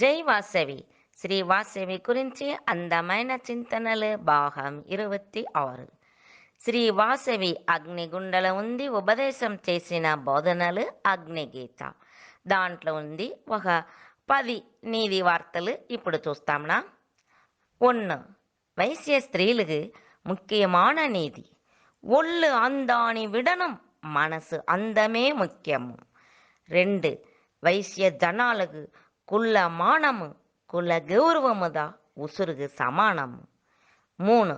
జై వాసవి శ్రీ వాసవి గురించి అందమైన చింతనలు భాగం 26. శ్రీ వాసవి అగ్నిగుండల ఉంది ఉపదేశం చేసిన బోధనలు అగ్నిగీత. దాంట్లో ఉంది ఒక 10 నీతి వార్తలు ఇప్పుడు చూస్తాంనా. 1. వైశ్య స్త్రీలకు ముఖ్యமான నీతి. ఒళ్ళు అందాని విడనం మనసు అందమే ముఖ్యము. 2. వైశ్య జనాలకు కుల మానము కుల గౌరవముదా ఉసురుగు సమానము. 3.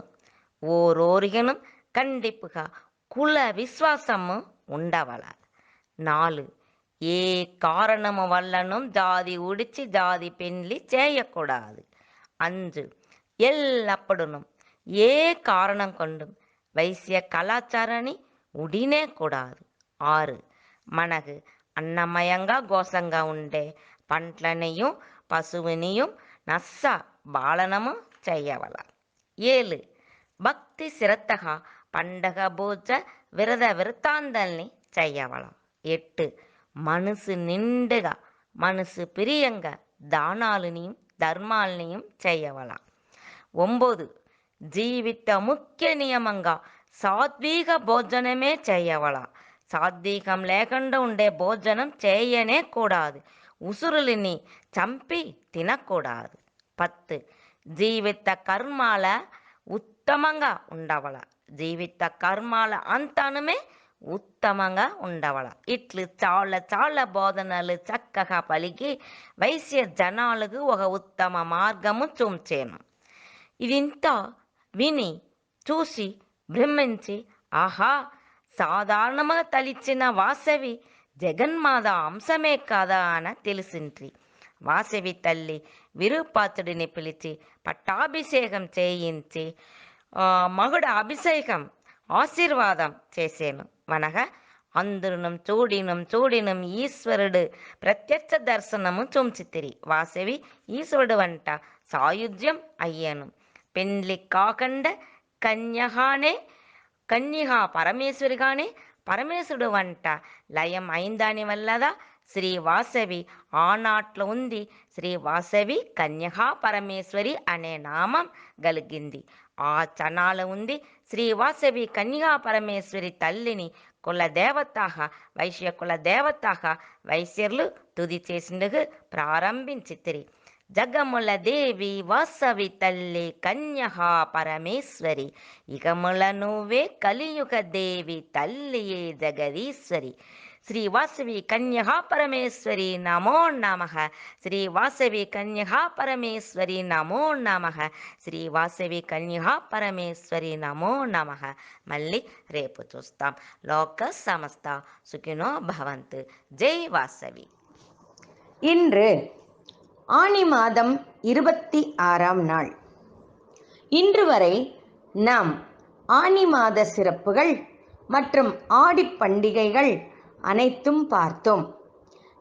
ఓరోరిగనం కండిపుగా కుల విశ్వాసము ఉండవల. 4. ఏ కారణము వల్లనూ జాతి ఉడిచి జాతి పెళ్లి చేయకూడదు. 5. ఎల్లప్పుడూ ఏ కారణం కొండు వైశ్య కళాచారాన్ని ఉడినే కూడదు. 6. మనకు అన్నమయంగా గోసంగా ఉండే పంటలనియు పశువునియు నస్స బాలనము చేయవల. 7. భక్తి శ్రద్ధగా పండగ పూజ విరద వృత్తాంతాల్ని చేయవల. 8. మనసు నిండుగా మనసు ప్రియంగా దానాలని ధర్మాలని చేయవల. 9. జీవిత ముఖ్య నియమంగా సాత్విక భోజనమే చేయవల. సాత్వికం లేకుండా ఉండే భోజనం చేయనే కూడదు. ఉసురులని చంపి తినకూడదు. 10. జీవిత కర్మాల ఉత్తమంగా ఉండవల. జీవిత కర్మాల అంతనమే ఉత్తమంగా ఉండవల. ఇట్లు చాలా బోధనలు చక్కగా పలికి వైశ్య జనాలకు ఒక ఉత్తమ మార్గము చూంచేను. ఇదింతా విని చూసి భ్రమించి ఆహా, సాధారణముగా తలిచిన వాసవి జగన్మాత అంశమే కాదా అని తెలిసింది. వాసవి తల్లి విరూపాక్షుడిని పిలిచి పట్టాభిషేకం చేయించి మగుడ అభిషేకం ఆశీర్వాదం చేసేను. అనగా అందరునం చూడినం ఈశ్వరుడు ప్రత్యక్ష దర్శనము చూంచితిరి. వాసవి ఈశ్వరుడు వంట సాయుధ్యం అయ్యాను. పెండ్లి కాకుండా కన్యగా పరమేశ్వరిగానే పరమేశ్వరుడు వంట లయం అయిందాని వల్లదా శ్రీ వాసవి ఆనాట్లో ఉంది. శ్రీ వాసవి కన్యగా పరమేశ్వరి అనే నామం కలిగింది. ఆ చనాల ఉంది శ్రీ వాసవి కన్యగా పరమేశ్వరి తల్లిని కులదేవతాహ వైశ్య కులదేవతాహ వైశ్యర్లు తుది చేసిందుకు ప్రారంభించితిరి. జగముల దేవి వాసవి తల్లి కన్యగా పరమేశ్వరి ఇకముల నువ్వే కలియుగ దేవి తల్లియే జగదీశ్వరి. శ్రీ వాసవి కన్యగా పరమేశ్వరి నమో నమః. శ్రీ వాసవి కన్యగా పరమేశ్వరి నమో నమః. శ్రీ వాసవి కన్యగా పరమేశ్వరి నమో నమః. మళ్ళీ రేపు చూస్తాం. లోక సమస్త సుఖినో భవంతు. జై వాసవి. இன்று ஆனி மாதம் 26ஆம் நாள். இன்று வரை நாம் ஆனி மாத சிறப்புகள் மற்றும் ஆடி பண்டிகைகள் அனைத்தும் பார்த்தோம்.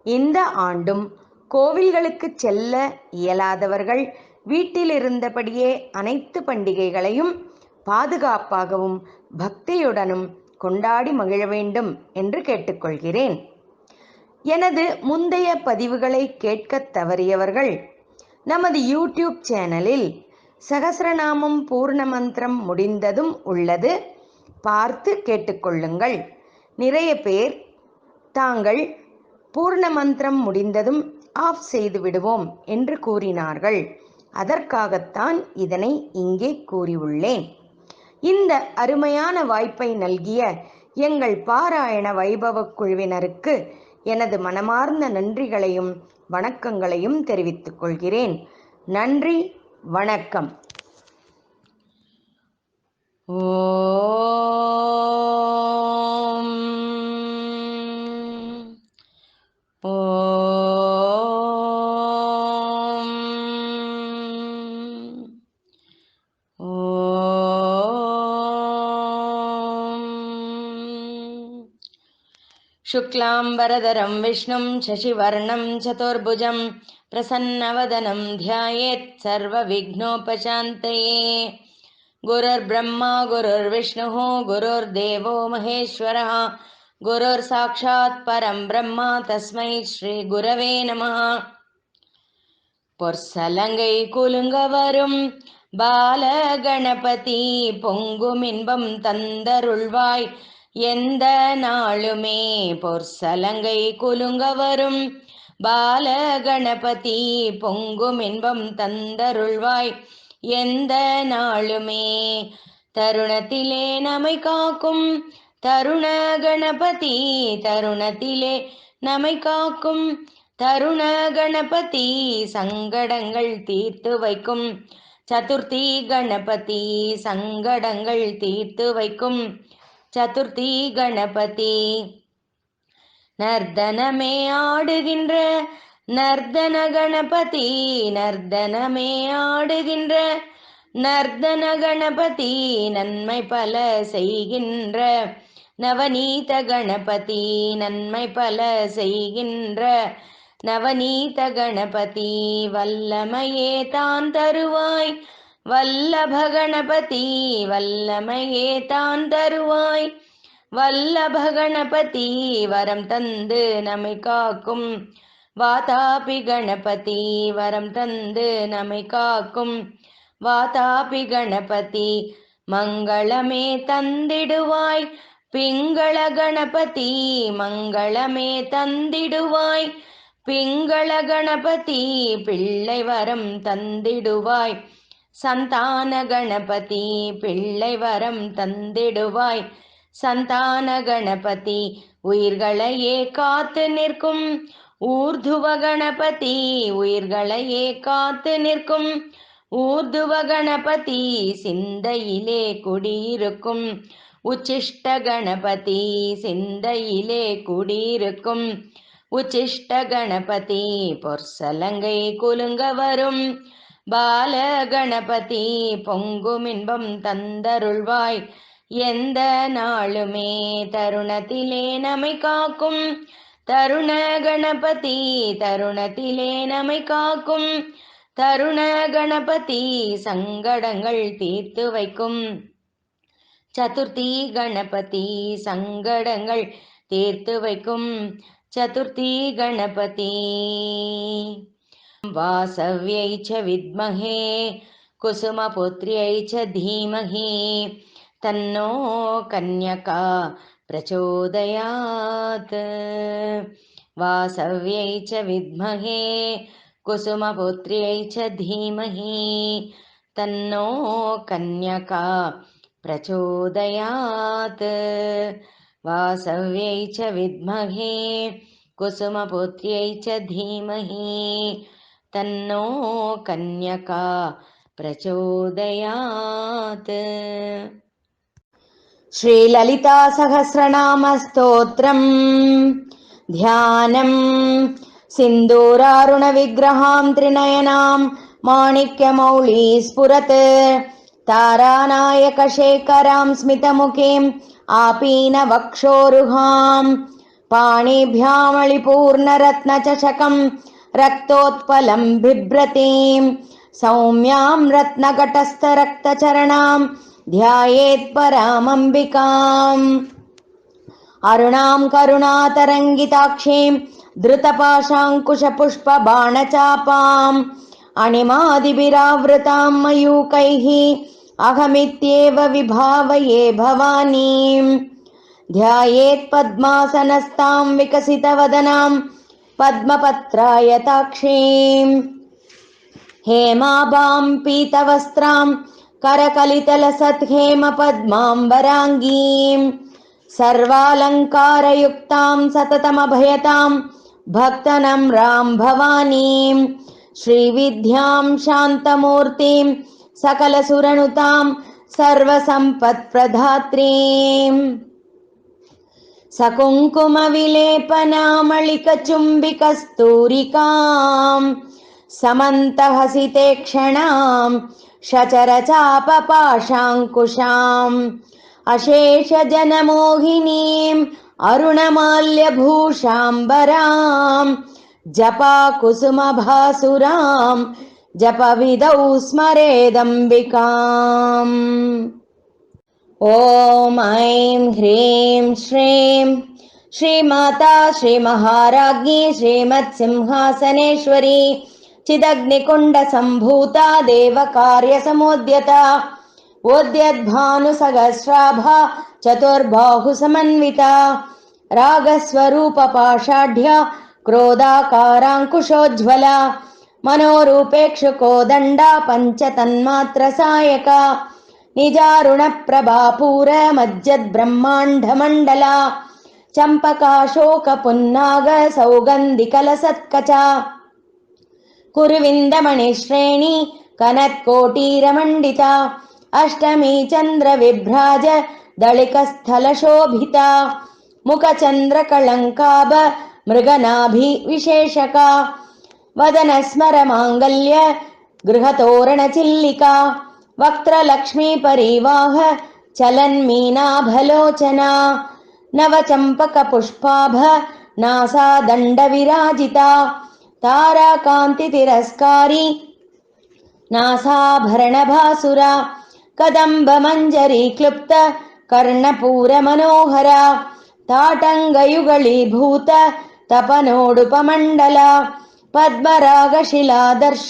இந்த ஆண்டும் கோவில்களுக்கு செல்ல இயலாதவர்கள் வீட்டில் இருந்தபடியே அனைத்து பண்டிகைகளையும் பாதுகாப்பாகவும் பக்தியுடனும் கொண்டாடி மகிழ வேண்டும் என்று கேட்டுக்கொள்கிறேன். எனது முந்தைய பதிவுகளை கேட்க தவறியவர்கள் நமது யூடியூப் சேனலில் சகஸ்ரநாமம் பூர்ண மந்திரம் முடிந்ததும் உள்ளது, பார்த்து கேட்டுக்கொள்ளுங்கள். நிறைய பேர் தாங்கள் பூர்ண மந்திரம் முடிந்ததும் ஆஃப் செய்து விடுவோம் என்று கூறினார்கள். அதற்காகத்தான் இதனை இங்கே கூறியுள்ளேன். இந்த அருமையான வாய்ப்பை நல்கிய எங்கள் பாராயண வைபவ குழுவினருக்கு எனது மனமார்ந்த நன்றிகளையும் வணக்கங்களையும் தெரிவித்துக் கொள்கிறேன். நன்றி, வணக்கம். ஓம் शुक्लांबरधरं विष्णुं शशिवर्णं चतुर्भुजं प्रसन्नवदनं ध्यायेत् सर्वविघ्नोपशान्तये. गुरुर्ब्रह्मा गुरुर्विष्णुः गुरुर्देवो महेश्वरः गुरुर्साक्षात् परं ब्रह्म तस्मै श्री गुरवे नमः. பொற்சலங்கை குலுங்க வரும் பால கணபதி பொங்கும் இன்பம் தந்தருள்வாய் எந்த நாளுமே. பொற்சலங்கை குலுங்க வரும் பால கணபதி பொங்கும் இன்பம் தந்தருள்வாய் எந்த நாளுமே. தருணத்திலே நம்மை காக்கும் தருண கணபதி, தருணத்திலே நம்மை காக்கும் தருண கணபதி, சங்கடங்கள் தீர்த்து வைக்கும் சதுர்த்தி கணபதி, சங்கடங்கள் தீர்த்து வைக்கும் சதுர்த்தி கணபதி. நர்தனமே ஆடுகின்ற நர்தன கணபதி, நர்தனமே ஆடுகின்ற நர்தன கணபதி, நன்மை பல செய்கின்ற நவநீத கணபதி, நன்மை பல செய்கின்ற நவநீத கணபதி. வல்லமையே தான் தருவாய் வல்லப கணபதி, வல்லமையே தான் தருவாய் வல்லப கணபதி, வரம் தந்து நம்மை காக்கும் வாதாபி கணபதி, வரம் தந்து நம்மை காக்கும் வாதாபி கணபதி. மங்களமே தந்திடுவாய் பிங்கள கணபதி, மங்களமே தந்திடுவாய் பிங்கள கணபதி, பிள்ளை வரம் தந்திடுவாய் சந்தான கணபதி, பிள்ளை வரம் தந்திடுவாய் சந்தான கணபதி. உயிர்களையே காத்து நிற்கும் ஊர்துவ கணபதி, உயிர்களையே காத்து நிற்கும் ஊர்துவ கணபதி, சிந்தையிலே குடியிருக்கும் உச்சிஷ்ட கணபதி, சிந்தையிலே குடியிருக்கும் உச்சிஷ்ட கணபதி. பொற்சலங்கை குலுங்க வரும் பால கணபதி பொங்கும் இன்பம் தந்தருள்வாய் எந்த நாளுமே. தருணத்திலே நம்மை காக்கும் தருண கணபதி, தருணத்திலே நம்மை காக்கும் தருண கணபதி, சங்கடங்கள் தீர்த்து வைக்கும் சதுர்த்தி கணபதி, சங்கடங்கள் தீர்த்து வைக்கும் சதுர்த்தி கணபதி. வாசவ்யை ச வித்மஹே குசுமபுத்ர்யை ச தீமஹி தன்னோ கன்யகா பிரச்சோதயாத். வாசவ்யை ச வித்மஹே குசுமபுத்ர்யை ச தீமஹி தன்னோ கன்யகா பிரச்சோதயாத். வாசவ்யை ச வித்மஹே குசுமபுத்ர்யை ச தீமஹி தன்னோ கன்யகா பிரச்சோதயாத். ஸ்ரீலலிதா சஹஸ்ரநாம ஸ்தோத்ரம் ध्यानम् सिन्दूरारुण विग्रहां त्रिनयनां माणिक्यमौळी स्फुरत् तारानायकशेखरां स्मितमुखीम् आपीनवक्षोरुहां पाणिभ्यामलिपूर्णरत्नचषकं रक्तोत्पलं बिभ्रतीं सौम्यां रत्नघटस्थरक्तचरणां ध्यायेत्परामम्बिकाम् अरुणां करुणातरङ्गिताक्षीं धृतपाशाङ्कुशपुष्पबाणचापाम् अणिमादिभिरावृतां मयूकैः अहमित्येव विभावये भवानीं ध्यायेत्पद्मासनस्तां विकसितवदनां पद्मपत्रायताक्षीं हेमाभां पीतवस्त्रां करकलितलसत्हेमपद्माम्बराङ्गीं सर्वालङ्कारयुक्तां सततमभयतां भक्तनम्रां भवानीं श्रीविद्यां शान्तमूर्तिं सकलसुरनुतां सर्वसम्पत्प्रदात्रीं सकुङ्कुमविलेपनामलिकचुम्बिकस्तूरिकां समन्तहसिते क्षणां शचरचापपाशाङ्कुशाम् अशेषजनमोहिनीम् अरुणमाल्यभूषाम्बरां जपाकुसुमभासुरां जपविदौ स्मरेदम्बिकाम्। ॐ ऐं ह्रीं श्रीं श्रीमाता श्रीमहाराज्ञी श्रीमत्सिंहासनेश्वरी चिदग्निकुण्डसम्भूता देवकार्यसमुद्यता वोद्यद्भानुसहस्राभा चतुर्बाहुसमन्विता रागस्वरूपपाषाढ्या क्रोधाकाराङ्कुशोज्ज्वला मनोरूपेक्षुकोदण्डा पञ्चतन्मात्रसायका निजारुणप्रभापूरमज्जद्ब्रह्माण्डमण्डला चम्पकाशोकपुन्नाग सौगन्धिकलसत्कचा कुरुविन्दमणिश्रेणी कनत्कोटीरमण्डिता अष्टमी चन्द्रविभ्राज दळिकस्थलशोभिता मुखचन्द्रकलङ्काभ मृगनाभि विशेषका वदनस्मरमाङ्गल्य गृहतोरणचिल्लिका वक्त्रलक्ष्मीपरिवाह चलन्मीनाभलोचना नवचम्पकपुष्पाभ नासादण्डविराजिता ताराकान्तितिरस्कारी नासाभरणभासुरा कदम्बमञ्जरी क्लुप्त कर्णपूरमनोहरा ताटङ्गयुगलीभूत तपनोडुपमण्डला पद्मरागशिलादर्श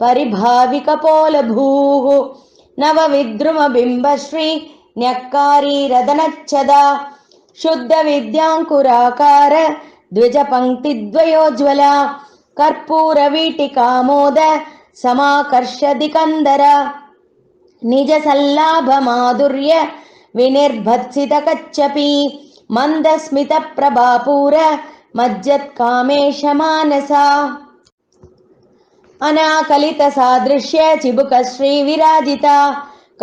परिभाविकपोलभूः नवविद्रुमबिम्बश्री न्यक्कारीरदनच्छदा शुद्धविद्याङ्कुराकार द्विजपङ्क्तिद्वयोज्ज्वला कर्पूरवीटिकामोद समाकर्षदिकन्दर निजसल्लाभमाधुर्य विनिर्भत्सितकच्छपी मन्दस्मितप्रभापूर मज्जत्कामेशमानसा अनाकलितसादृश्य चिबुकश्रीविराजिता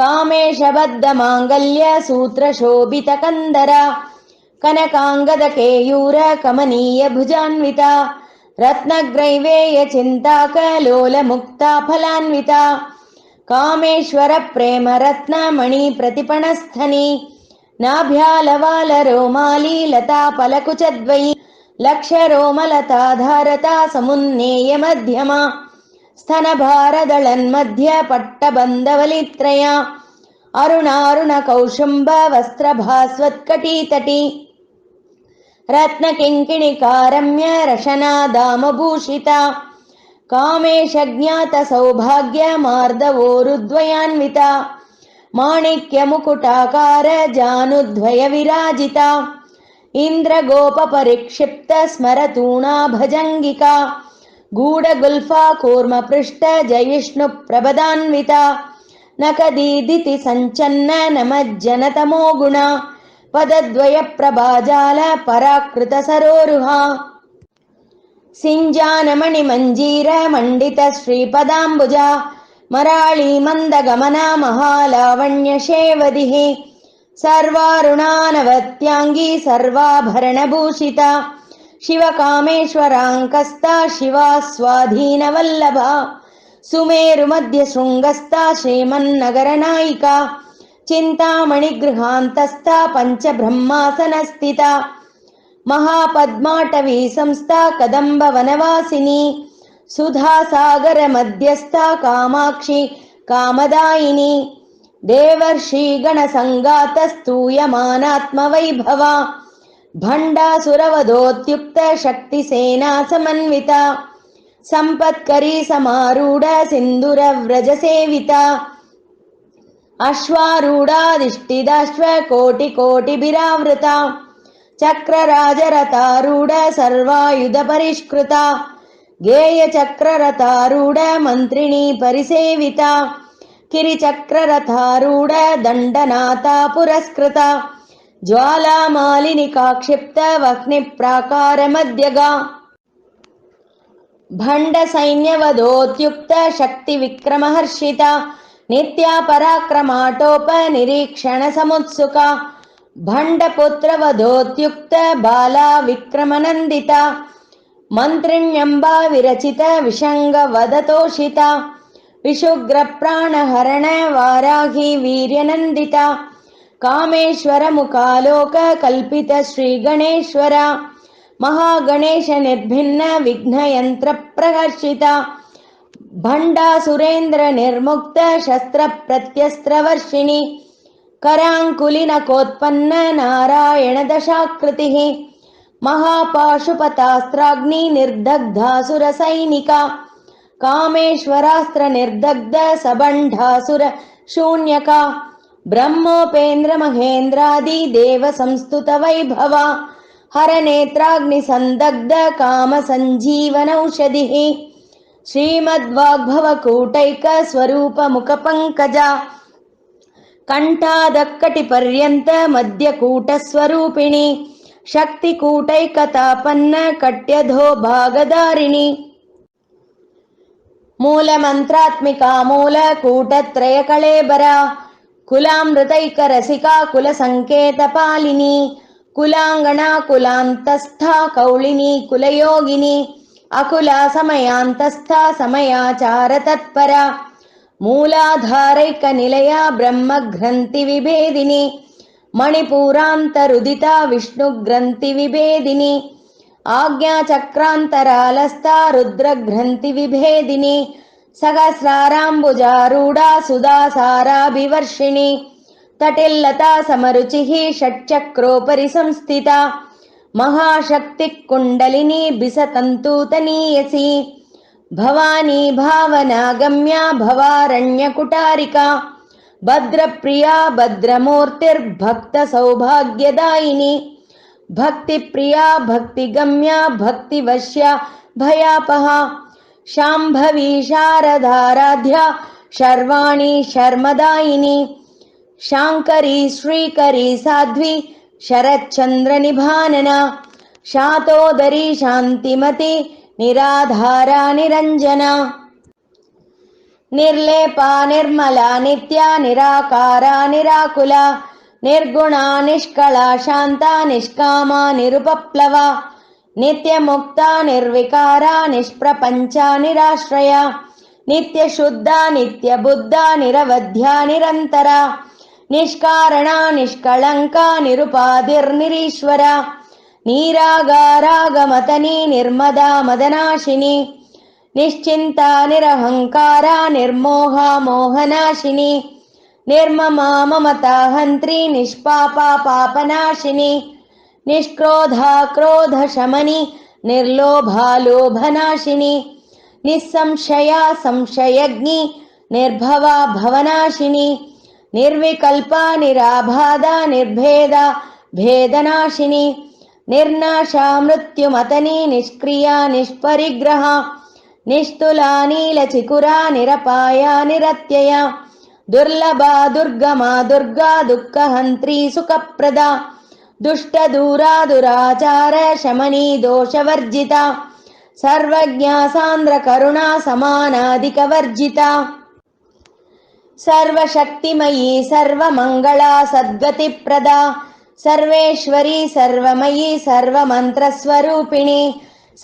कामेशबद्धमाङ्गल्य सूत्रशोभितकन्दरा कनकाङ्गदकेयूर कमनीयभुजान्विता रत्नग्रैवेयचिन्ताकलोलमुक्ता फलान्विता कामेश्वरप्रेमरत्नमणिप्रतिपणस्थनी नाभ्यालवालरोमाली लताफलकुचद्वयी लक्षरोमलताधारता समुन्नेयमध्यमा स्तनभारदळन्मध्य पट्टबन्धवलित्रया अरुणारुणकौशुम्ब वस्त्रभास्वत्कटीतटी रत्नकिङ्किणिकारम्य रशनादामभूषिता कामेशज्ञातसौभाग्यमार्दवोरुद्वयान्विता माणिक्यमुकुटाकार जानुद्वयविराजिता इन्द्रगोपपरिक्षिप्त स्मरतूणा भजङ्गिका गूढगुल्फा कूर्मपृष्ठ जयिष्णुप्रभदान्विता नखदीदिति सञ्चन्न नमज्जनतमो गुणा पदद्वयप्रभाजाल पराकृतसरोरुहा सिञ्जानमणिमञ्जीर मण्डितश्रीपदाम्बुजा मराळी मन्दगमना महालावण्यशेवदिः सर्वारुणानवत्याङ्गी सर्वाभरणभूषिता शिवकामेश्वराङ्कस्ता शिवा स्वाधीनवल्लभा सुमेरुमध्यशृङ्गस्था श्रीमन्नगरनायिका चिन्तामणिगृहान्तस्था पञ्चब्रह्मासनस्थिता महापद्माटवी संस्था कदम्बवनवासिनी सुधासागरमध्यस्था कामाक्षी कामदायिनी देवर्षिगणसङ्गातस्तूयमानात्मवैभवा भण्डासुरवधोत्युक्त शक्तिसेना समन्विता सम्पत्करी समारूढ सिन्दूरव्रजसेविता अश्वारूढाधिष्ठिताश्वकोटिकोटिभिरावृता चक्रराजरथारूढ सर्वायुधपरिष्कृता गेयचक्ररथारूढ मन्त्रिणी परिसेविता किरिचक्ररथारूढ दण्डनाथा पुरस्कृता ज्वालामालिनिकाक्षिप्त वह्निप्राकारमध्यगा भण्डसैन्यवधोत्युक्त शक्तिविक्रमहर्षिता नित्या पराक्रमाटोपनिरीक्षणसमुत्सुका भण्डपुत्रवधोत्युक्त बाला विक्रमनन्दिता मन्त्रिण्यम्बा विरचित विषङ्गवदतोषिता विशुग्रप्राणहरण वाराही वीर्यनन्दिता कामेश्वरमुखालोक कल्पित श्रीगणेश्वरा महागणेश निर्भिन्न विघ्नयन्त्रप्रहर्षिता भण्डासुरेन्द्र निर्मुक्त शस्त्रप्रत्यस्त्रवर्षिणी कराङ्कुलिनकोत्पन्न नारायणदशाकृतिः महापाशुपतास्त्राग्नि निर्दग्धासुरसैनिका कामेश्वरास्त्र निर्दग्ध सबंढासुर शून्यका ब्रह्मोपेन्द्र महेन्द्रादि देव संस्तुत वैभवा हर नेत्राग्नि संदग्ध काम संजीवनौषधिः श्रीमद्वाग्भव कूटैक स्वरूप मुख पंकजा कंठादक्कटि पर्यंत मध्यकूट स्वरूपिणी शक्तिकूटैकतापन्न कट्यधो भागधारिणी मूलमन्त्रात्मिका मूलकूटत्रय कळेबरा कुलामृतैक रसिका कुलसंकेतपालिनी कुलांगना कुलांतस्था कौलिनी कुलयोगिनी अकुला समयांतस्था समयाचार तत्परा मूलाधारैक निलया ब्रह्म ग्रंथि विभेदिनी मणिपूरांतरुदिता विष्णु ग्रंथि विभेदिनी आज्ञाचक्रांतरालस्था रुद्र ग्रंथि विभेदिनी सहस्राराम्बुजारूढा सुधासाराभिवर्षिणी तटिल्लता समरुचिः षट्चक्रोपरि संस्थिता महाशक्ति कुंडलिनी बिसतंतूतनीयसी भवानी भावनागम्या भवारण्यकुटारिका भद्रप्रिया भद्रमूर्तिर्भक्त सौभाग्यदायिनी भक्तिप्रिया भक्तिगम्या भक्तिवश्या भयापहा शाम्भवी शारदाराध्या शर्वाणी शर्मदायिनी शांकरी श्रीकरी साध्वी शरच्चंद्र निभानना शातोदरी शांतिमती निराधारा निरंजना निर्लेपा निर्मला नित्या निराकारा निराकुला निर्गुणा निष्कला शांता निष्कामा निरुपप्लवा नित्यमुक्ता निर्विकारा निष्प्रपंचा निराश्रया नित्यशुद्धा नित्यबुद्धा निरवध्या निरंतरा निष्कारणा निष्कलंका निरुपाधिर्निरीश्वरा नीरागारागमतनी निर्मदा मदनाशिनी निश्चिंता निरहंकारा निर्मोहा मोहनाशिनी निर्ममा ममता हंत्री निष्पापा पापनाशिनी निष्क्रोधा क्रोध शमनी निर्लोभा लोभनाशिनी निस्संशया संशयज्ञी निर्भवा भवनाशिनी निर्विकल्पा निराबाधा निर्भेदा भेदनाशिनी निर्नाशा मृत्युमतनी निष्क्रिया निष्परिग्रहा निस्तुला नीलचिकुरा निरपाया निरत्यया दुर्लभा दुर्गमा दुर्गा दुःखहंत्री सुखप्रदा दुष्टदूरा दुराचार शमनी दोषवर्जिता सर्वज्ञा सान्द्र करुणा समानाधिकवर्जिता सर्वशक्तिमयी सर्वमंगला सद्गतिप्रदा सर्वेश्वरी सर्वमयी सर्वमंत्रस्वरूपिणी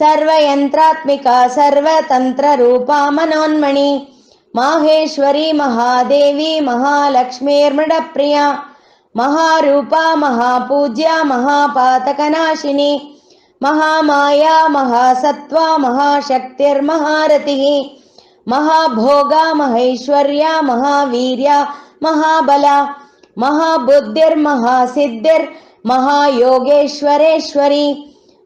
सर्वयंत्रात्मिका सर्वतंत्ररूपा मनोन्मणि माहेश्वरी महादेवी महालक्ष्मीर्मृडप्रिया महारूपा महापूज्या महापातकनाशिनी महामाया महासत्त्वा महाशक्तिर्महारतिः महाभोगा महेश्वर्या महावीर्या महाबला महाबुद्धिर्महासिद्धिर्महायोगेश्वरेश्वरी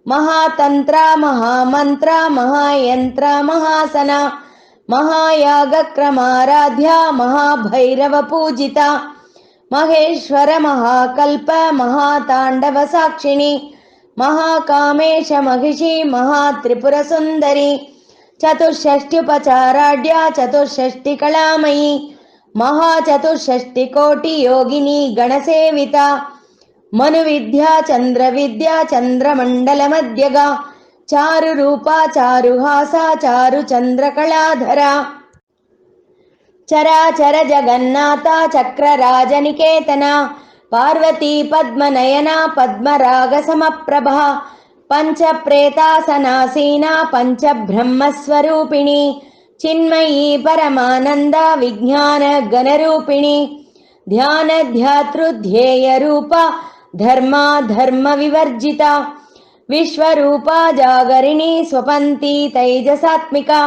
महातंत्रा महामंत्रा महायंत्रा महासना महायागक्रमाराध्या महाभैरव पूजिता महेश्वर महाकल्प महातांडव साक्षिणी महाकामेश महिषी महात्रिपुरसुंदरी चतुष्षष्ट्युपचाराढ्या चतुष्षष्टिकलामयी महाचतुष्षष्टिकोटि योगिनी गणसेविता मनुविद्या चंद्रविद्या चंद्रमंडलमध्यगा चारुरूपा चारुहासा चारुचंद्रकलाधरा चराचर जगन्नाथा चक्रराजनिकेतना पार्वती पद्मनयना पद्मरागसमप्रभा पंचप्रेतासनासीना पंचब्रह्मस्वरूपिणी चिन्मयी परमानंदा विज्ञान गणरूपिणी ध्यान ध्यातृध्येय रूपा धर्मा धर्म विवर्जिता विश्वरूपा जागरिणी स्वपन्ती तैजसात्मिका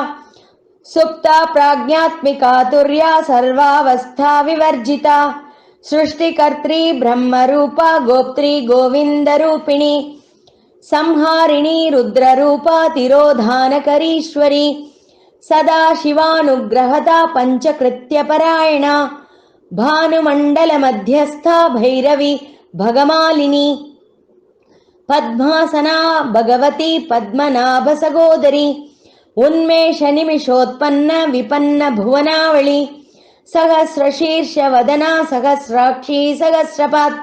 सुप्ता प्राज्ञात्मिका तुर्या सर्वावस्था विवर्जिता सृष्टिकर्त्री ब्रह्मरूपा गोप्त्री गोविंदरूपिणी संहारिणी रुद्ररूपा तिरोधानकरीश्वरी सदा शिवानुग्रहता पञ्चकृत्यपरायणा भानुमण्डलमध्यस्था भैरवी भगमालिनी पद्मासना भगवती पद्मनाभसगोदरी उन्मेषनिमिषोत्पन्न विपन्न भुवनावळी सहस्रशीर्षवदना सहस्राक्षी सहस्रपात्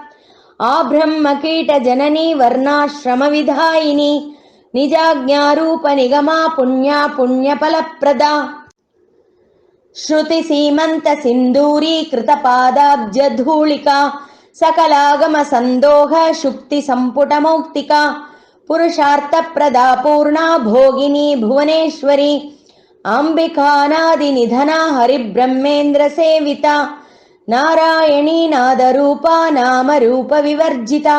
आब्रह्मकीटजननी वर्णाश्रमविधायिनी निजाज्ञारूपनिगमा पुण्या पुण्यफलप्रदा श्रुतिसीमन्तसिन्दूरीकृतपादाब्जधूलिका सकलागमसन्दोह शुक्तिसम्पुटमौक्तिका पुरुषार्थप्रदा पूर्णा भोगिनी भुवनेश्वरी अम्बिकानादिनिधना हरिब्रह्मेन्द्रसेविता नारायणी नादरूपा नामरूपविवर्जिता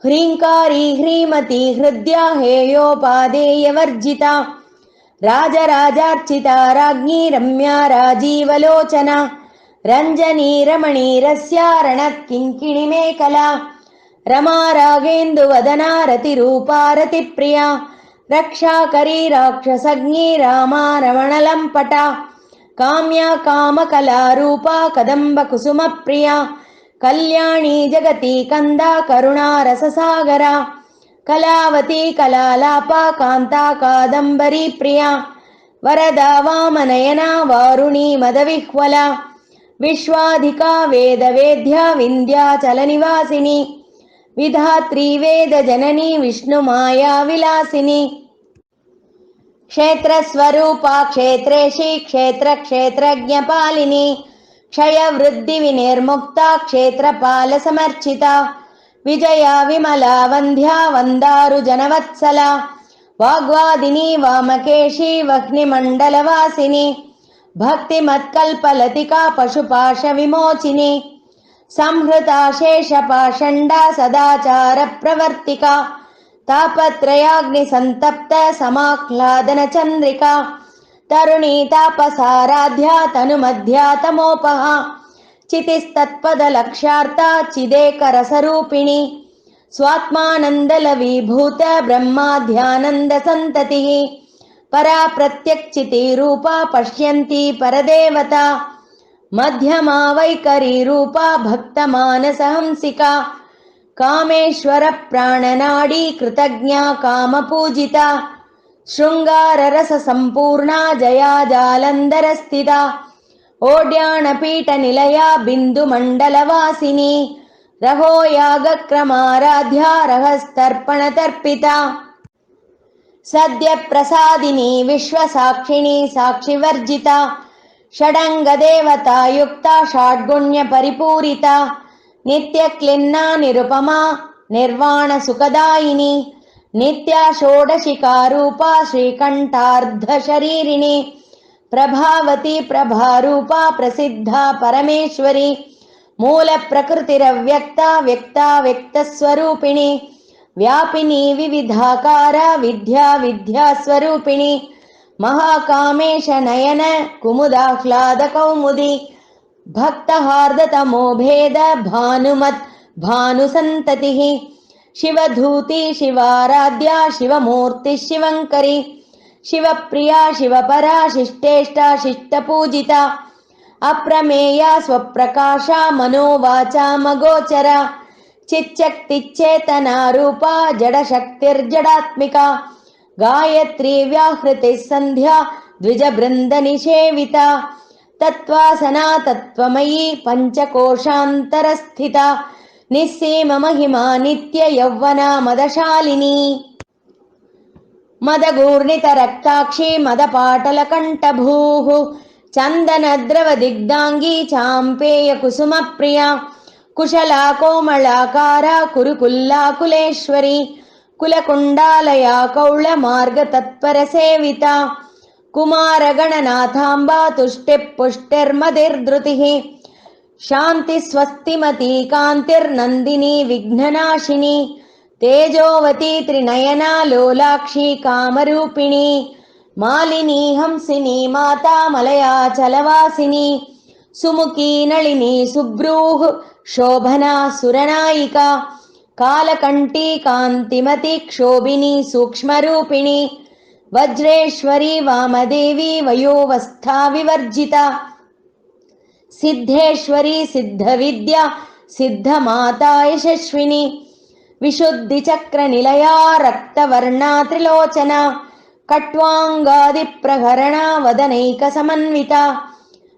ह्रीङ्कारी ह्रीमती हृद्या हेयोपादेयवर्जिता राजराजार्चिता राज्ञी रम्या राजीवलोचना रञ्जनी रमणीरस्या रणत्किङ्किणिमेखला रमा रागेन्दुवदना रतिरूपा रतिप्रिया रक्षाकरी राक्षसज्ञी रामा रमणलम्पटा काम्या कामकलारूपा कदम्बकुसुमप्रिया कल्याणी जगती कन्दा करुणा रससागरा कलावती कलालापा कान्ता कादम्बरी प्रिया वरदा वामनयना वारुणी मदविह्वला विश्वाधिका वेदवेद्या विन्ध्याचलनिवासिनी विधात्री वेदजननी विष्णुमाया विलासिनी क्षेत्रस्वरूपा क्षेत्रेशी क्षेत्रक्षेत्रज्ञपालिनी क्षयवृद्धिविनिर्मुक्ता क्षेत्रपालसमर्चिता विजया विमला वन्ध्या वन्दारुजनवत्सला वाग्वादिनी वामकेशी वह्निमण्डलवासिनी भक्तिमत्कल्पलतिका पशुपाशविमोचिनी संहृता शेषपाषण्डा सदाचारप्रवर्तिका तापत्रयाग्निसन्तप्त समाह्लादनचन्द्रिका तरुणी तापसाराध्या तनुमध्या तमोपहा चितिस्तत्पदलक्ष्यार्था चिदेकरसरूपिणी स्वात्मानन्दलवीभूत ब्रह्माध्यानन्दसन्ततिः परा प्रत्यक्चितिरूपा पश्यन्ती परदेवता मध्यमा वैकरीरूपा भक्तमानसहंसिका कामेश्वर प्राणनाडी कृतज्ञा कामपूजिता शृङ्गाररससम्पूर्णा जया जालन्धरस्थिता ओड्याणपीठनिलया बिन्दुमण्डलवासिनी रहो यागक्रमाराध्या रहस्तर्पणतर्पिता सद्यप्रसादिनी विश्वसाक्षिणी साक्षिवर्जिता षडङ्गदेवतायुक्ता षड्गुण्यपरिपूरिता नित्यक्लिन्ना निरुपमा निर्वाणसुखदायिनी नित्या षोडशिकारूपा श्रीकण्ठार्धशरीरिणी प्रभावती प्रभारूपा प्रसिद्धा परमेश्वरी मूलप्रकृतिरव्यक्ता व्यक्ता व्यक्तस्वरूपिणी व्यापिनी विविधाकारा विद्या विद्यास्वरूपिणी महाकामेश नयन कुमुदाह्लादकौमुदी भक्तहार्दतमो भेद भानुमत् भानुसन्ततिः शिवधूती शिवाराध्या शिवमूर्ति शिवङ्करी शिवप्रिया शिवपरा शिष्टेष्टा शिष्टपूजिता अप्रमेया स्वप्रकाशा मनोवाचा मगोचरा चिच्चक्तिच्चेतनारूपा जडशक्तिर्जडात्मिका गायत्री व्याहृतिः सन्ध्या द्विजबृन्दनिषेविता तत्त्वासना तत्त्वमयी पञ्चकोशान्तरस्थिता निस्सीममहिमा नित्ययौवना मदशालिनी मदगूर्णितरक्ताक्षी मदपाटलकण्ठभूः चन्दनद्रवदिग्धाङ्गी चाम्पेयकुसुमप्रिया कुशला कोमलाकारा कुरुकुल्लाकुलेश्वरी कुलकुण्डालया कौळमार्गतत्परसेविता कुमारगणनाथाम्बा तुष्टिः पुष्टिर्मतिर्धृतिः शान्तिस्वस्तिमती कान्तिर्नन्दिनी विघ्ननाशिनी तेजोवती त्रिनयना लोलाक्षी कामरूपिणी मालिनी हंसिनी माता मलयाचलवासिनी सुमुखी नलिनी सुब्रूः शोभना सुरनायिका कालकण्ठी कान्तिमती क्षोभिनी सूक्ष्मरूपिणी वज्रेश्वरी वामदेवी वयोवस्था विवर्जिता सिद्धेश्वरी सिद्धविद्या सिद्धमाता यशस्विनी विशुद्धिचक्रनिलया रक्तवर्णा त्रिलोचना कट्वाङ्गादिप्रहरणा वदनैकसमन्विता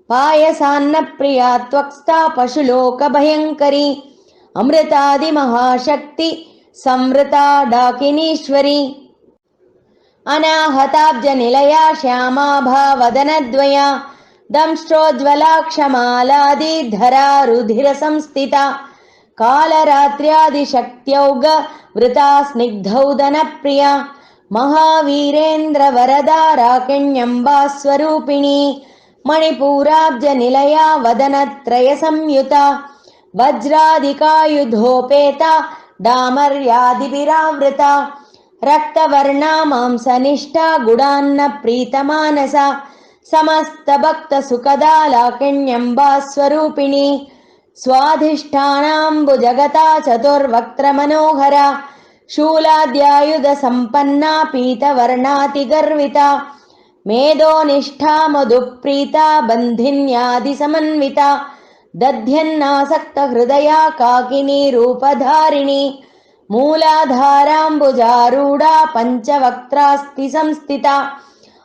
पायसान्नप्रिया त्वक्स्था पशुलोकभयङ्करी अमृतादिमहाशक्ति संवृता डाकिनीश्वरी अनाहताब्जनिलया श्यामाभा वदनद्वया दंष्ट्रोज्ज्वलाक्षमालादिधरा रुधिरसंस्थिता कालरात्र्यादिशक्त्यौग वृता स्निग्धौदनप्रिया महावीरेन्द्रवरदा राकिण्यम्बा स्वरूपिणी मणिपूराब्जनिलया वदनत्रयसंयुता वज्रादिकायुधोपेता डामर्यादिभिरावृता रक्तवर्णा मांसनिष्ठा गुडान्नप्रीतमानसा समस्तभक्तसुखदा लाकिण्यम्बा स्वरूपिणी स्वाधिष्ठानाम्बुजगता चतुर्वक्त्रमनोहरा शूलाद्यायुधसम्पन्ना पीतवर्णातिगर्विता मेधोनिष्ठा मधुप्रीता बन्धिन्यादिसमन्विता दध्यन्नासक्तहृदया काकिनी रूपधारिणी मूलाधाराम्बुजारूढा पञ्चवक्त्रास्ति संस्थिता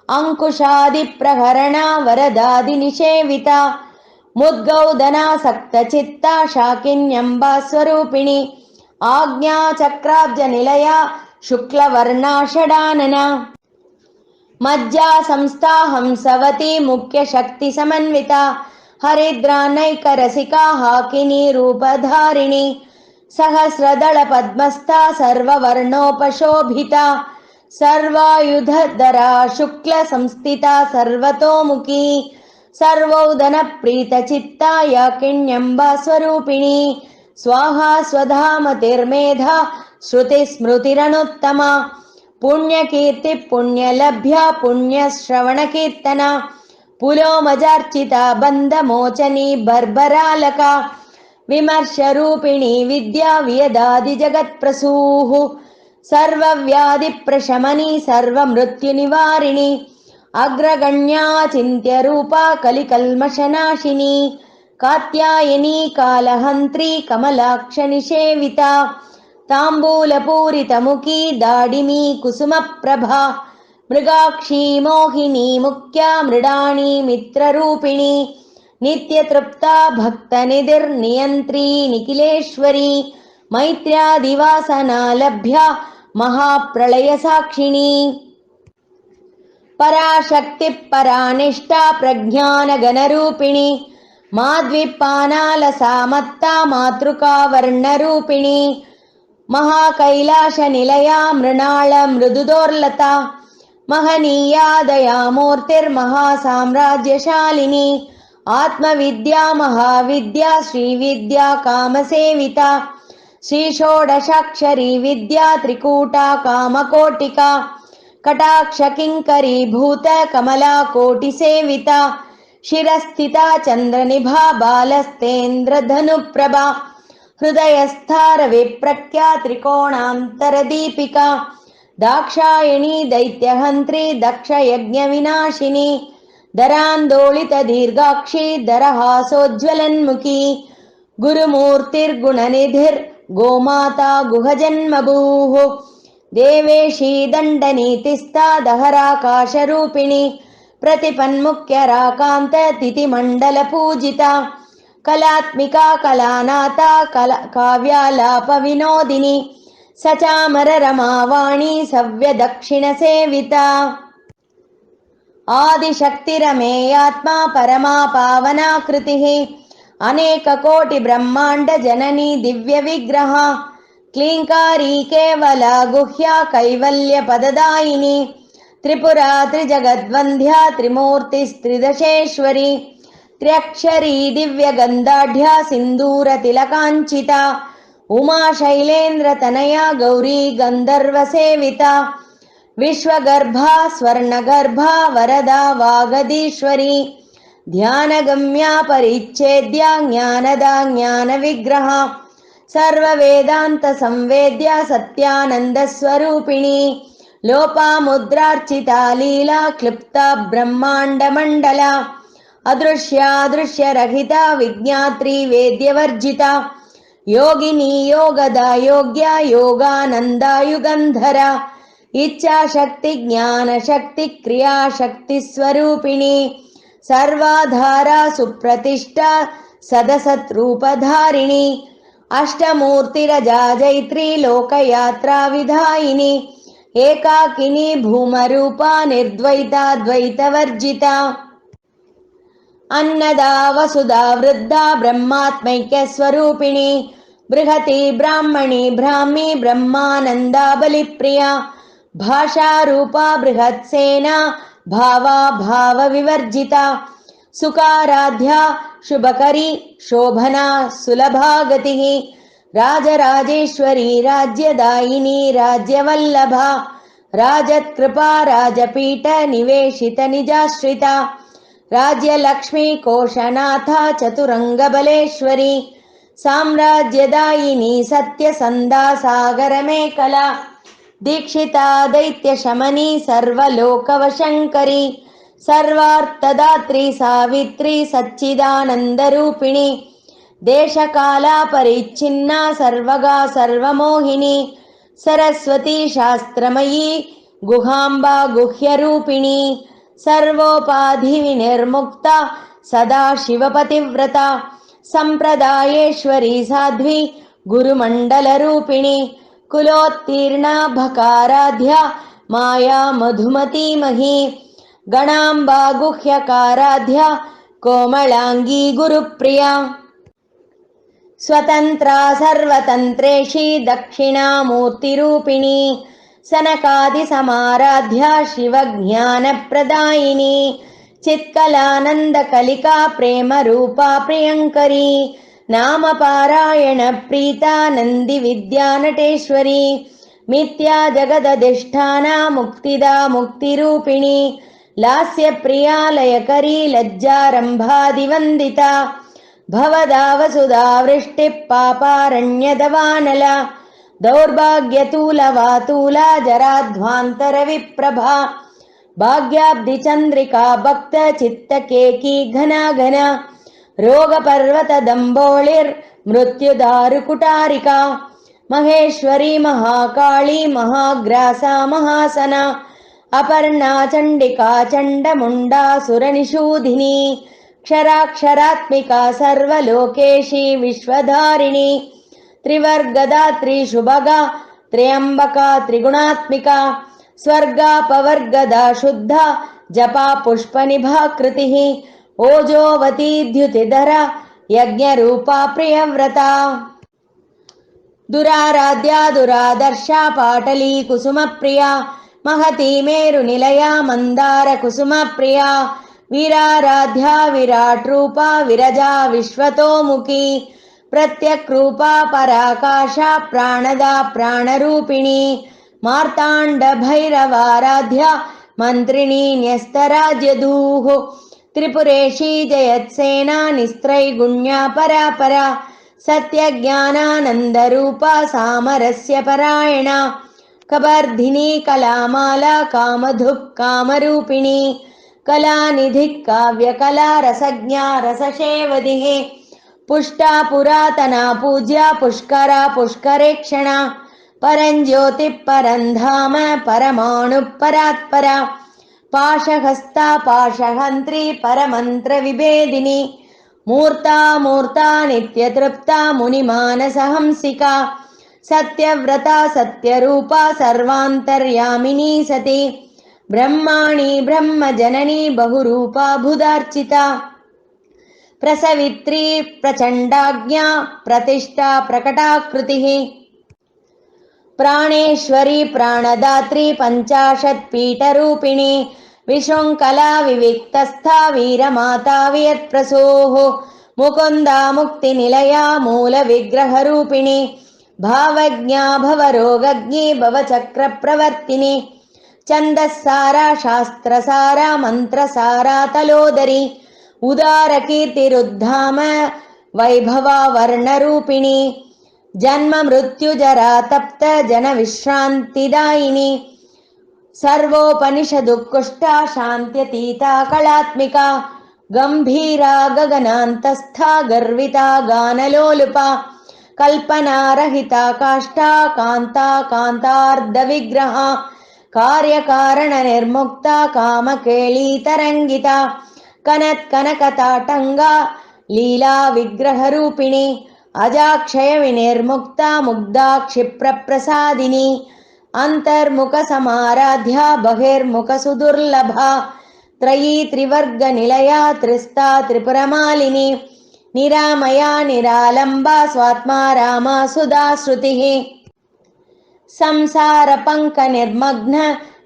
अंकुशादिप्रहरणा वरदादिनिषेविता मुद्गौदनासक्तचित्ता शाकिन्यम्बा स्वरूपिणी आज्ञाचक्राब्जनिलया शुक्लवर्णा षडानना मज्जा संस्था हंसवती मुख्यशक्तिसमन्विता हरिद्रानैकरसिका हाकिनी रूपधारिणी सहस्रदलपद्मस्था सर्ववर्णोपशोभिता सर्वायुधधरा शुक्लसंस्थिता सर्वतोमुखी सर्वौदनप्रीतचित्ता याकिण्यम्बा स्वरूपिणी स्वाहा स्वधामतिर्मेधा श्रुतिस्मृतिरनुत्तमा पुण्यकीर्ति पुण्यलभ्या पुण्यश्रवणकीर्तना पुलोमजार्चिता बन्धमोचनी बर्बरालका विमर्शरूपिणी विद्या वियदादिजगत्प्रसूः सर्वव्याधिप्रशमनी सर्वमृत्युनिवारिणी अग्रगण्या चिन्त्यरूपा कलिकल्मषनाशिनी कात्यायनी कालहन्त्री कमलाक्षनिषेविता ताम्बूलपूरितमुखी दाडिमी कुसुमप्रभा मृगाक्षी मोहिनी मुख्या मृडाणी मित्ररूपिणी नित्यतृप्ता भक्तनिधिर्नियन्त्री निखिलेश्वरी मैत्र्यादिवासना लभ्या महाप्रलयसाक्षिणी पराशक्ति परानिष्ठा प्रज्ञानगणरूपिणी माद्विपानालसामत्ता मातृका वर्णरूपिणी महाकैलाशनिलया मृणाल मृदुदोर्लता महनीया दयामूर्तिर्महासाम्राज्यशालिनी आत्मविद्या महाविद्या श्रीविद्या कामसेविता श्रीषोडशाक्षरी विद्या त्रिकूटा कामकोटिका कटाक्षकिङ्करीभूत कमला कोटिसेविता शिरस्थिता चन्द्रनिभा बालस्तेन्द्रधनुप्रभा हृदयस्थारविप्रख्या त्रिकोणान्तरदीपिका दाक्षायणी दैत्यहन्त्री दक्षयज्ञविनाशिनी दरान्दोलितदीर्घाक्षी दरहासोज्ज्वलन्मुखी गुरुमूर्तिर्गुणनिधिर्गोमाता गुहजन्मभूः देवेशी दण्डनीतिस्था दहराकाशरूपिणी प्रतिपन्मुख्यराकान्त तिथिमण्डलपूजिता कलात्मिका कलानाथा काव्यालापविनोदिनी सचामररमावाणी सव्यदक्षिणसेविता आदिशक्तिरमेयात्मा परमा पावनाकृतिः अनेककोटिब्रह्माण्डजननी दिव्यविग्रहा क्लीङ्कारी केवला गुह्या कैवल्यपददायिनी त्रिपुरा त्रिजगद्वन्द्या त्रिमूर्तिस्त्रिदशेश्वरी त्र्यक्षरी दिव्यगन्धाढ्या सिन्दूरतिलकाञ्चिता उमा शैलेन्द्रतनया गौरी गन्धर्वसेविता विश्वगर्भा स्वर्णगर्भा वरदा वागदीश्वरी ध्यानगम्या परिच्छेद्या ज्ञानदा ज्ञानविग्रहा सर्ववेदान्तसंवेद्या सत्यानन्दस्वरूपिणी लोपामुद्रार्चिता लीला क्लिप्ता ब्रह्माण्डमण्डला अदृश्यादृश्यरहिता विज्ञात्री वेद्यवर्जिता योगिनी योगदा योग्या योगानन्दा युगन्धरा इच्छाशक्ति ज्ञानशक्ति क्रियाशक्ति स्वरूपिणी सर्वाधारा सुप्रतिष्ठा सदसद्रूपधारिणी अष्टमूर्तिरजा जैत्री लोकयात्रा विधायिनी एकाकिनी भूमरूपा निर्द्वैता द्वैतवर्जिता अन्नदा वसुधा वृद्धा ब्रह्मात्मैक्यस्वरूपिणी बृहती ब्राह्मणी ब्राह्मी ब्रह्मानन्दा बलिप्रिया भाषा रूपा बृहत्सेना भावा भावविवर्जिता सुकाराध्या शुभकरी शोभना सुलभा गतिः राजराजेश्वरी राज्यदायिनी राज्यवल्लभा राजत्कृपा राजपीठ निवेशित निजाश्रिता राज्यलक्ष्मी कोशनाथा चतुरङ्गबलेश्वरी साम्राज्यदायिनी सत्यसन्धा सागरमेखला दीक्षिता दैत्यशमनी सर्वलोकवशङ्करी सर्वार्थदात्री सावित्री सच्चिदानन्दरूपिणी देशकाला परिच्छिन्ना सर्वगा सर्वमोहिनी सरस्वती शास्त्रमयी गुहाम्बा गुह्यरूपिणी सर्वोपाधिविनिर्मुक्ता सदा शिवपतिव्रता सम्प्रदायेश्वरी साध्वी गुरुमण्डलरूपिणी कुलोत्तीर्णा भकाराध्या माया मधुमती मही गणाम्बा गुह्यकाराध्या कोमलांगी गुरुप्रिया स्वतंत्रा सर्वतंत्रेशी दक्षिणामूर्तिरूपिणी सनकादिसमाराध्या शिवज्ञानप्रदायिनी चित्कलानन्दकलिका प्रेमरूपा प्रियङ्करी नामपारायण प्रीता नन्दिविद्यानटेश्वरी मिथ्या जगदधिष्ठाना मुक्तिदा मुक्तिरूपिणी लास्यप्रिया लयकरी लज्जारम्भादिवन्दिता भवदा वसुधा वृष्टिः पापारण्यदवानला दौर्भाग्यतूलवातूला जराध्वान्तरविप्रभा भाग्याब्धिचन्द्रिका भक्तचित्तकेकी घना घना रोगपर्वतदम्बोळिर्मृत्युदारुकुटारिका महेश्वरी महाकाली महाग्रासा महासना अपर्णा चण्डिका चण्डमुण्डा सुरनिषूधिनी क्षराक्षरात्मिका सर्वलोकेशी विश्वधारिणी त्रिवर्गदा शुभगा त्र्यम्बका त्रिगुणात्मिका स्वर्गापवर्गदा शुद्धा जपा पुष्पनिभा कृतिः ओजोवती द्युतिधरा यज्ञरूपा प्रियव्रता दुराराध्या दुरादर्शा पाटली कुसुमप्रिया महती मेरुनिलया मन्दार कुसुमप्रिया वीराराध्या विराट्रूपा विरजा विश्वतोमुखी प्रत्यक्रूपा पराकाशा प्राणदा प्राणरूपिणी मार्ताण्ड भैरवाराध्या मन्त्रिणी न्यस्तराज्यधूः त्रिपुरेशी जयत्सेना निस्त्रैगुण्या परापरा सत्यज्ञानानन्दरूपा सामरस्य परायणा कबर्धिनी कलामाला कामधुक् कामरूपिणी कलानिधिः काव्यकला रसज्ञा रससेवधिः पुष्टा पुरातना पूज्या पुष्करा पुष्करेक्षणा परञ्ज्योतिः परन्धाम परमाणुः परात्परा पाशहस्ता पाशहन्त्री परमन्त्रविभेदिनी मूर्ता मूर्ता नित्यतृप्ता मुनिमानसहंसिका सत्यव्रता सत्यरूपा सर्वान्तर्यामिनी सती ब्रह्माणी ब्रह्मजननी बहुरूपा बुधार्चिता प्रसवित्री प्रचण्डाज्ञा प्रतिष्ठा प्रकटाकृतिः प्राणेश्वरी प्राणदात्री पञ्चाशत्पीठरूपिणी विशृङ्खला विविक्तस्था वीरमाता वियत्प्रसूः मुकुन्दा मुक्तिनिलया मूलविग्रहरूपिणी भावज्ञा भवरोगज्ञी भवचक्रप्रवर्तिनी छन्दस्सारा शास्त्रसारा मन्त्रसारा तलोदरी उदारकीर्तिरुद्धाम वैभवा वर्णरूपिणी जन्म मृत्युजरा तप्त जनविश्रान्तिदायिनी सर्वोपनिषदुत्कृष्टा शान्त्यतीता कलात्मिका गम्भीरा गगनान्तस्था गर्विता गानलोलुपा कल्पनारहिता काष्ठा कान्ता कान्तार्धविग्रहा कार्यकारणनिर्मुक्ता कामकेळीतरङ्गिता कनत्कनकताटङ्गा लीला विग्रहरूपिणी अजाक्षयविनिर्मुक्ता मुग्धा क्षिप्रप्रसादिनी अन्तर्मुखसमाराध्या बहिर्मुखसुदुर्लभा त्रयी त्रिवर्गनिलया त्रिस्ता त्रिपुरमालिनी निरामया निरालम्बा स्वात्मा रामा सुधा श्रुतिः संसारपङ्कनिर्मग्न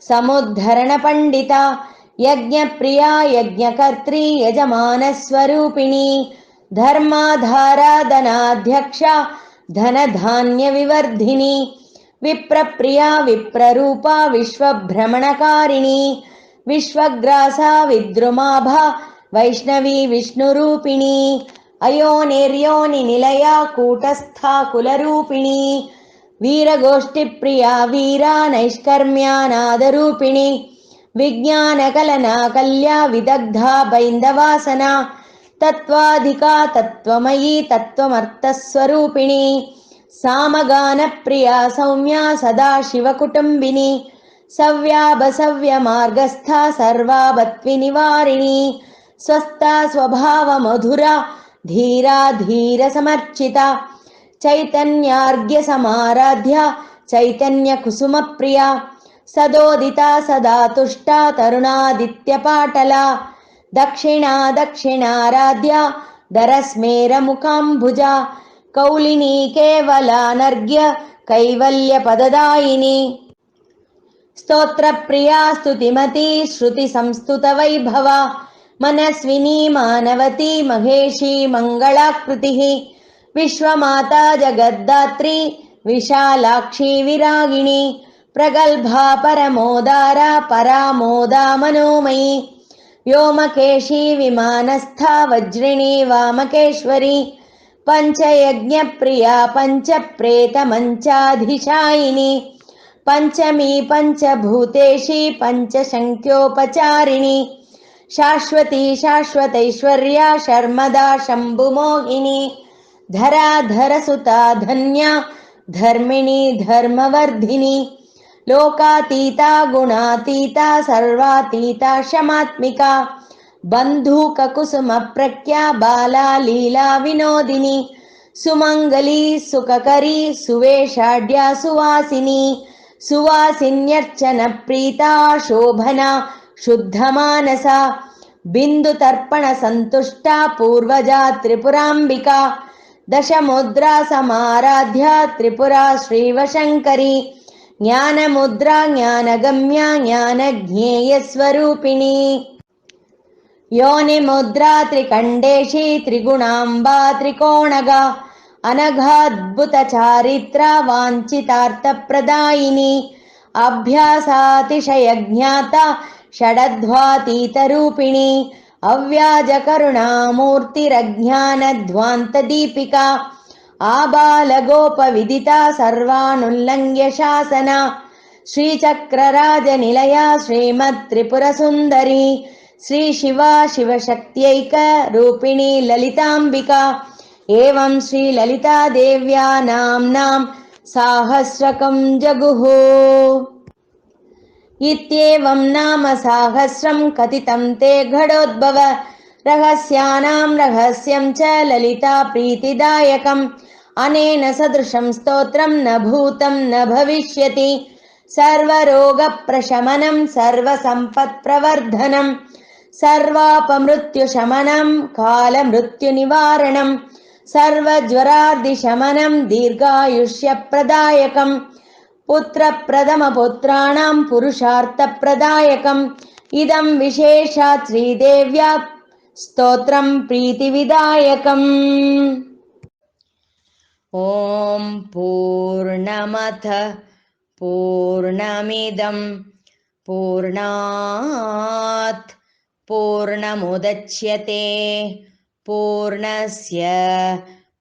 समुद्धरणपण्डिता यज्ञप्रिया यज्ञकर्त्री यजमानस्वरूपिणी धर्माधाराधनाध्यक्षा धनधान्यविवर्धिनी विप्रप्रिया विप्ररूपा विश्वभ्रमणकारिणी विश्वग्रासा विद्रुमाभा वैष्णवी विष्णुरूपिणी अयोनिर्योनिनिलया कूटस्था कुलरूपिणी वीरगोष्ठिप्रिया वीरा नैष्कर्म्यानादरूपिणी विज्ञानकलना कल्या विदग्धा बैन्दवासना तत्त्वाधिका तत्त्वमयी तत्त्वमर्थस्वरूपिणी सामगानप्रिया सौम्या सदा शिवकुटुम्बिनी सव्याबसव्यमार्गस्था सर्वापत्विनिवारिणी स्वस्था स्वभावमधुरा धीरा धीरसमर्चिता चैतन्यार्घ्यसमाराध्या चैतन्यकुसुमप्रिया सदोदिता सदा तुष्टा तरुणादित्यपाटला दक्षिणा दक्षिणाराध्या दरस्मेरमुखाम्बुजा कौलिनी केवलानर्घ्य कैवल्यपददायिनी स्तोत्रप्रिया स्तुतिमती श्रुतिसंस्तुतवैभवा मनस्विनी मानवती महेशी मङ्गलाकृतिः विश्वमाता जगद्धात्री विशालाक्षी विरागिणी प्रगल्भा परमोदारा परामोदा मनोमयी व्योमकेशी विमानस्था वज्रिणी वामकेश्वरी पञ्चयज्ञप्रिया पञ्चप्रेतमञ्चाधिशायिनी पञ्चमी पञ्चभूतेशी पञ्चशङ्ख्योपचारिणी शाश्वती शाश्वतैश्वर्या शर्मदा शम्भुमोहिनी धराधरसुता धन्या धर्मिणी धर्मवर्धिनी लोकातीता गुणातीता सर्वातीता क्षमात्मिका बन्धूककुसुमप्रख्या बाला लीला विनोदिनी सुमङ्गली सुखकरी सुवेशाढ्या सुवासिनी सुवासिन्यर्चनप्रीता शोभना शुद्धमानसा बिन्दुतर्पणसन्तुष्टा पूर्वजा त्रिपुराम्बिका दशमुद्रा समाराध्या त्रिपुरा श्रीवशङ्करी ज्ञानमुद्रा ज्ञानगम्या ज्ञानज्ञेयस्वरूपिणी योनिमुद्रा त्रिकण्डेशी त्रिगुणाम्बा त्रिकोणगा अनघाद्भुतचारित्रा वाञ्छितार्थप्रदायिनी अभ्यासातिशयज्ञाता षडध्वातीतरूपिणी अव्याजकरुणामूर्तिरज्ञानध्वान्तदीपिका आबालगोपविदिता सर्वानुल्लङ्घ्य शासना श्रीचक्रराजनिलया श्रीमत्त्रिपुरसुन्दरी श्रीशिवा शिवशक्त्यैकरूपिणी ललिताम्बिका एवं श्रीललितादेव्या नाम्नां साहस्रकं जगुः इत्येवं नाम साहस्रं कथितं ते घटोद्भव रहस्यानां रहस्यं च ललिता प्रीतिदायकम् अनेन सदृशं स्तोत्रं न भूतं न भविष्यति सर्वरोगप्रशमनं सर्वसम्पत्प्रवर्धनं सर्वापमृत्युशमनं कालमृत्युनिवारणं सर्वज्वरादिशमनं दीर्घायुष्यप्रदायकं पुत्रप्रथमपुत्राणां पुरुषार्थप्रदायकम् इदं विशेषात् श्रीदेव्या स्तोत्रं प्रीतिविदायकम्। ॐ पूर्णमथ पूर्णमिदं पूर्णात् पूर्णमुदच्यते पूर्णस्य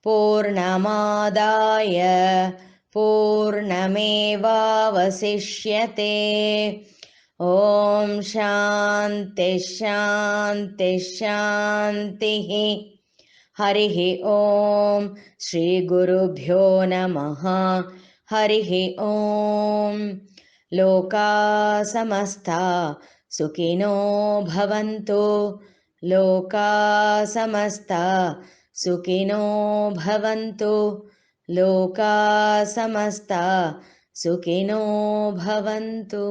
पूर्णमादाय पूर्णमेवावशिष्यते ॐ शान्ति शान्ति शान्तिः हरिः ॐ श्रीगुरुभ्यो नमः हरिः ॐ लोका समस्ता सुखिनो भवन्तु लोका समस्ता सुखिनो भवन्तु लोका समस्ता सुखिनो भवन्तु।